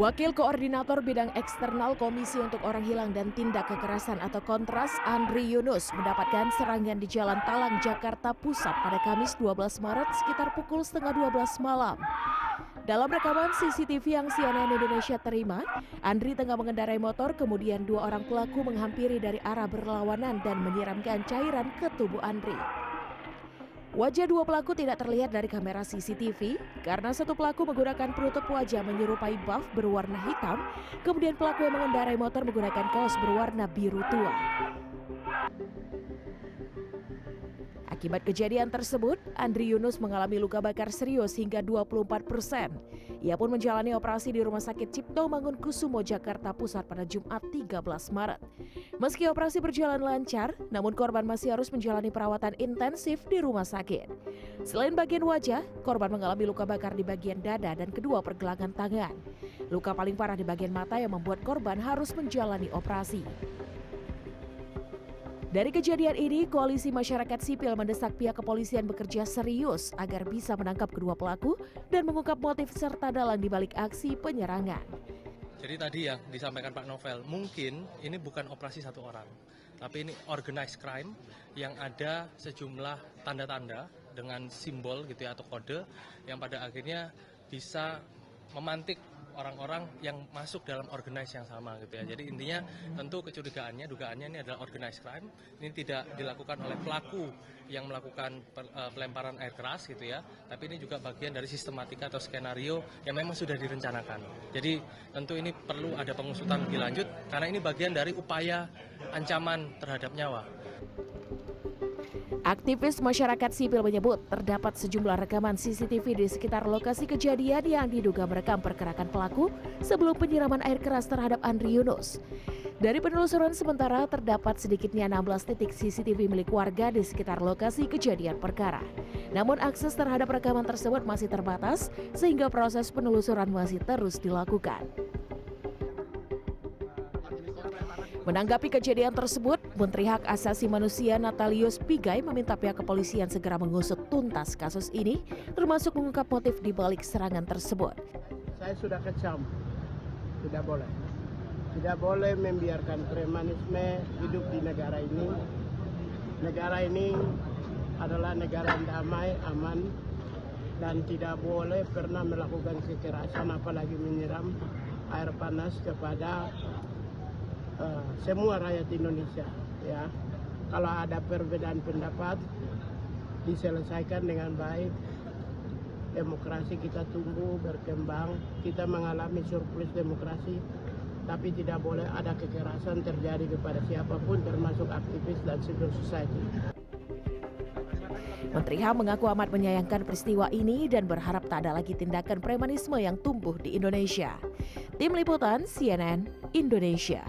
Wakil Koordinator Bidang Eksternal Komisi untuk Orang Hilang dan Tindak Kekerasan atau Kontras, Andri Yunus, mendapatkan serangan di Jalan Talang, Jakarta Pusat pada Kamis 12 Maret sekitar pukul setengah 12 malam. Dalam rekaman CCTV yang CNN Indonesia terima, Andri tengah mengendarai motor, kemudian dua orang pelaku menghampiri dari arah berlawanan dan menyiramkan cairan ke tubuh Andri. Wajah dua pelaku tidak terlihat dari kamera CCTV karena satu pelaku menggunakan penutup wajah menyerupai buff berwarna hitam, kemudian pelaku yang mengendarai motor menggunakan kaos berwarna biru tua. Akibat kejadian tersebut, Andri Yunus mengalami luka bakar serius hingga 24%. Ia pun menjalani operasi di Rumah Sakit Cipto Mangunkusumo, Jakarta Pusat pada Jumat 13 Maret. Meski operasi berjalan lancar, namun korban masih harus menjalani perawatan intensif di rumah sakit. Selain bagian wajah, korban mengalami luka bakar di bagian dada dan kedua pergelangan tangan. Luka paling parah di bagian mata yang membuat korban harus menjalani operasi. Dari kejadian ini, Koalisi Masyarakat Sipil mendesak pihak kepolisian bekerja serius agar bisa menangkap kedua pelaku dan mengungkap motif serta dalang di balik aksi penyerangan. Jadi tadi yang disampaikan Pak Novel, mungkin ini bukan operasi satu orang, tapi ini organized crime yang ada sejumlah tanda-tanda dengan simbol gitu ya, atau kode yang pada akhirnya bisa memantik orang-orang yang masuk dalam organize yang sama gitu ya. Jadi intinya tentu dugaannya ini adalah organized crime. Ini tidak dilakukan oleh pelaku yang melakukan pelemparan air keras gitu ya. Tapi ini juga bagian dari sistematika atau skenario yang memang sudah direncanakan. Jadi tentu ini perlu ada pengusutan lebih lanjut karena ini bagian dari upaya ancaman terhadap nyawa. Aktivis masyarakat sipil menyebut terdapat sejumlah rekaman CCTV di sekitar lokasi kejadian yang diduga merekam pergerakan pelaku sebelum penyiraman air keras terhadap Andri Yunus. Dari penelusuran sementara terdapat sedikitnya 16 titik CCTV milik warga di sekitar lokasi kejadian perkara. Namun akses terhadap rekaman tersebut masih terbatas sehingga proses penelusuran masih terus dilakukan. Menanggapi kejadian tersebut, Menteri Hak Asasi Manusia Natalius Pigai meminta pihak kepolisian segera mengusut tuntas kasus ini, termasuk mengungkap motif di balik serangan tersebut. Saya sudah kecam, tidak boleh. Tidak boleh membiarkan premanisme hidup di negara ini. Negara ini adalah negara yang damai, aman, dan tidak boleh pernah melakukan kekerasan, apalagi menyiram air panas kepada semua rakyat Indonesia. Ya, kalau ada perbedaan pendapat diselesaikan dengan baik. Demokrasi kita tumbuh berkembang, kita mengalami surplus demokrasi, tapi tidak boleh ada kekerasan terjadi kepada siapapun, termasuk aktivis dan civil society. Menteri HAM mengaku amat menyayangkan peristiwa ini dan berharap tak ada lagi tindakan premanisme yang tumbuh di Indonesia. Tim Liputan CNN Indonesia.